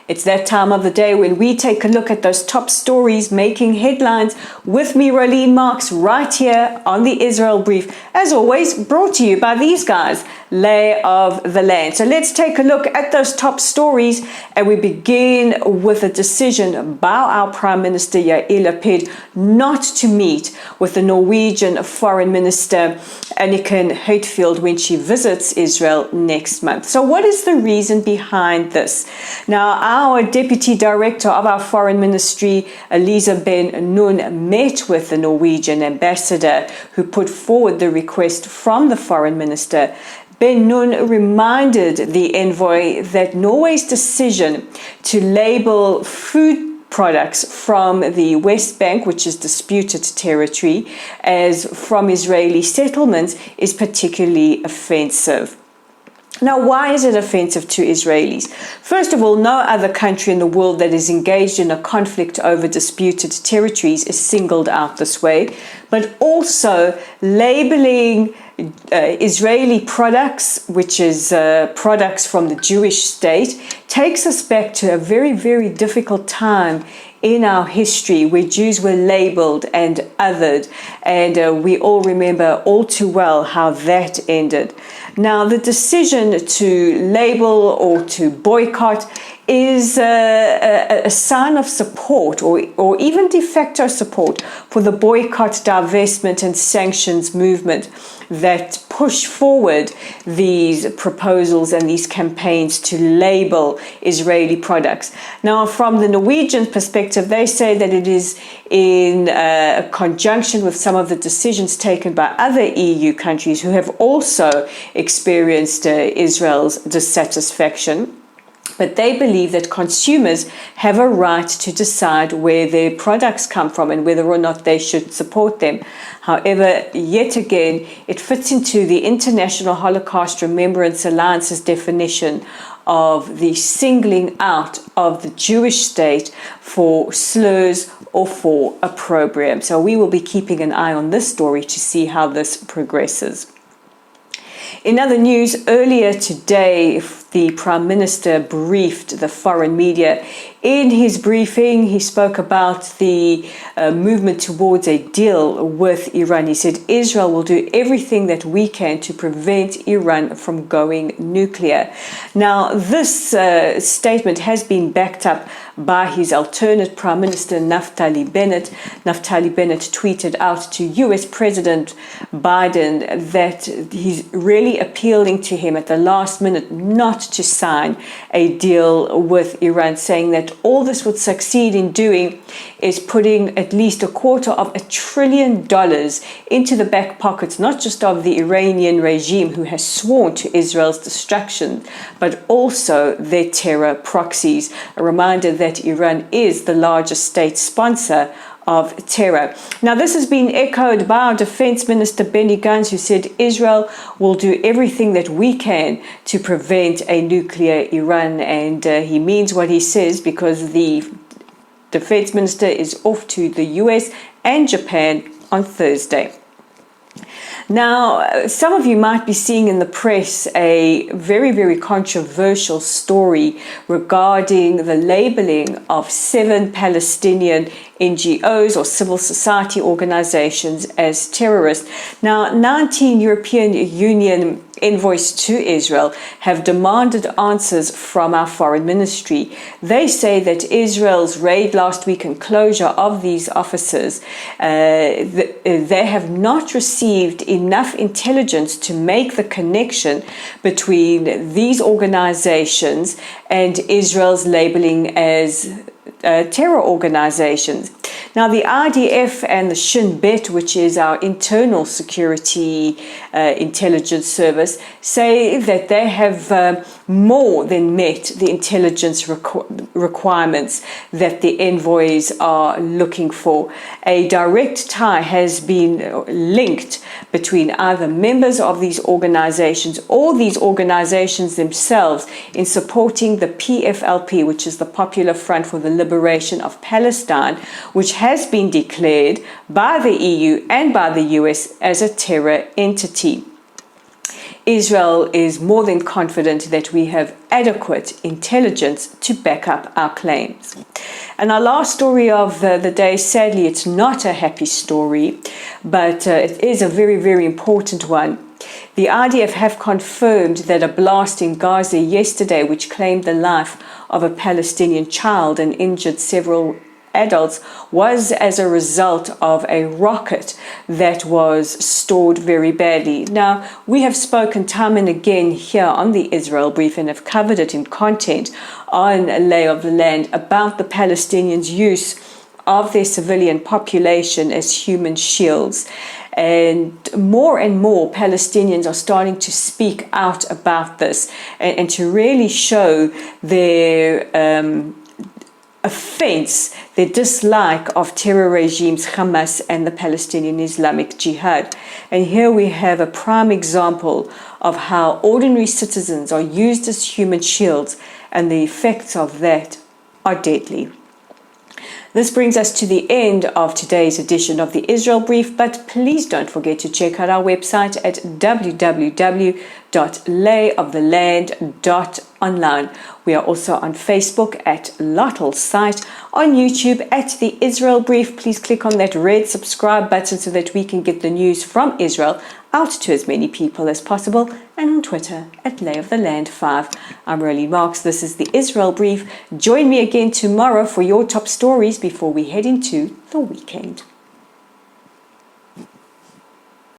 It's that time of the day when we take a look at those top stories making headlines with me, Rolene Marks, right here on the Israel Brief. As always, brought to you by these guys, Lay of the Land. So let's take a look at those top stories, and we begin with a decision by our Prime Minister Yair Lapid not to meet with the Norwegian Foreign Minister Anniken Huitfeldt when she visits Israel next month. So what is the reason behind this? Now, our Deputy Director of our Foreign Ministry, Elisa Bennett, met with the Norwegian ambassador who put forward the request from the Foreign Minister. Bennett reminded the envoy that Norway's decision to label food products from the West Bank, which is disputed territory, as from Israeli settlements is particularly offensive. Now, why is it offensive to Israelis? First of all, no other country in the world that is engaged in a conflict over disputed territories is singled out this way. But also, labeling Israeli products, which is products from the Jewish state, takes us back to a very, very difficult time in our history where Jews were labeled and othered, and we all remember all too well how that ended. Now, the decision to label or to boycott is a sign of support or even de facto support for the boycott, divestment and sanctions movement that push forward these proposals and these campaigns to label Israeli products. Now, from the Norwegian perspective, they say that it is in conjunction with some of the decisions taken by other EU countries who have also experienced Israel's dissatisfaction. But they believe that consumers have a right to decide where their products come from and whether or not they should support them. However, yet again, it fits into the International Holocaust Remembrance Alliance's definition of the singling out of the Jewish state for slurs or for opprobrium. So we will be keeping an eye on this story to see how this progresses. In other news, earlier today, the Prime Minister briefed the foreign media. In his briefing, he spoke about the movement towards a deal with Iran. He said Israel will do everything that we can to prevent Iran from going nuclear. Now, this statement has been backed up by his alternate Prime Minister, Naftali Bennett. Naftali Bennett tweeted out to US President Biden that he's really appealing to him at the last minute not to sign a deal with Iran, saying that all this would succeed in doing is putting at least $250 billion into the back pockets, not just of the Iranian regime who has sworn to Israel's destruction, but also their terror proxies. A reminder that Iran is the largest state sponsor of terror. Now, this has been echoed by our Defense Minister Benny Gantz, who said Israel will do everything that we can to prevent a nuclear Iran, and he means what he says because the Defense Minister is off to the US and Japan on Thursday. Now, some of you might be seeing in the press a very, very controversial story regarding the labeling of 7 Palestinian NGOs or civil society organizations as terrorists. Now, 19 European Union envoys to Israel have demanded answers from our foreign ministry. They say that Israel's raid last week and closure of these offices, they have not received enough intelligence to make the connection between these organizations and Israel's labeling as terror organizations. Now, the IDF and the Shin Bet, which is our internal security intelligence service, say that they have more than met the intelligence requirements that the envoys are looking for. A direct tie has been linked between either members of these organizations or these organizations themselves in supporting the PFLP, which is the Popular Front for the Liberation of Palestine, which has been declared by the EU and by the US as a terror entity. Israel is more than confident that we have adequate intelligence to back up our claims. And our last story of the day, sadly, it's not a happy story, but it is a very, very important one. The IDF have confirmed that a blast in Gaza yesterday, which claimed the life of a Palestinian child and injured several adults, was as a result of a rocket that was stored very badly. Now, we have spoken time and again here on the Israel Brief and have covered it in content on Lay of the Land about the Palestinians' use of their civilian population as human shields. And more Palestinians are starting to speak out about this and to really show their offense, their dislike of terror regimes Hamas and the Palestinian Islamic Jihad. And here we have a prime example of how ordinary citizens are used as human shields, and the effects of that are deadly. This brings us to the end of today's edition of the Israel Brief, but please don't forget to check out our website at www.layoftheland.online. We are also on Facebook at Lottle's site, on YouTube at the Israel Brief. Please click on that red subscribe button so that we can get the news from Israel out to as many people as possible, and on Twitter at Lay of the Land 5. I'm Roly Marks. This is the Israel Brief. Join me again tomorrow for your top stories before we head into the weekend.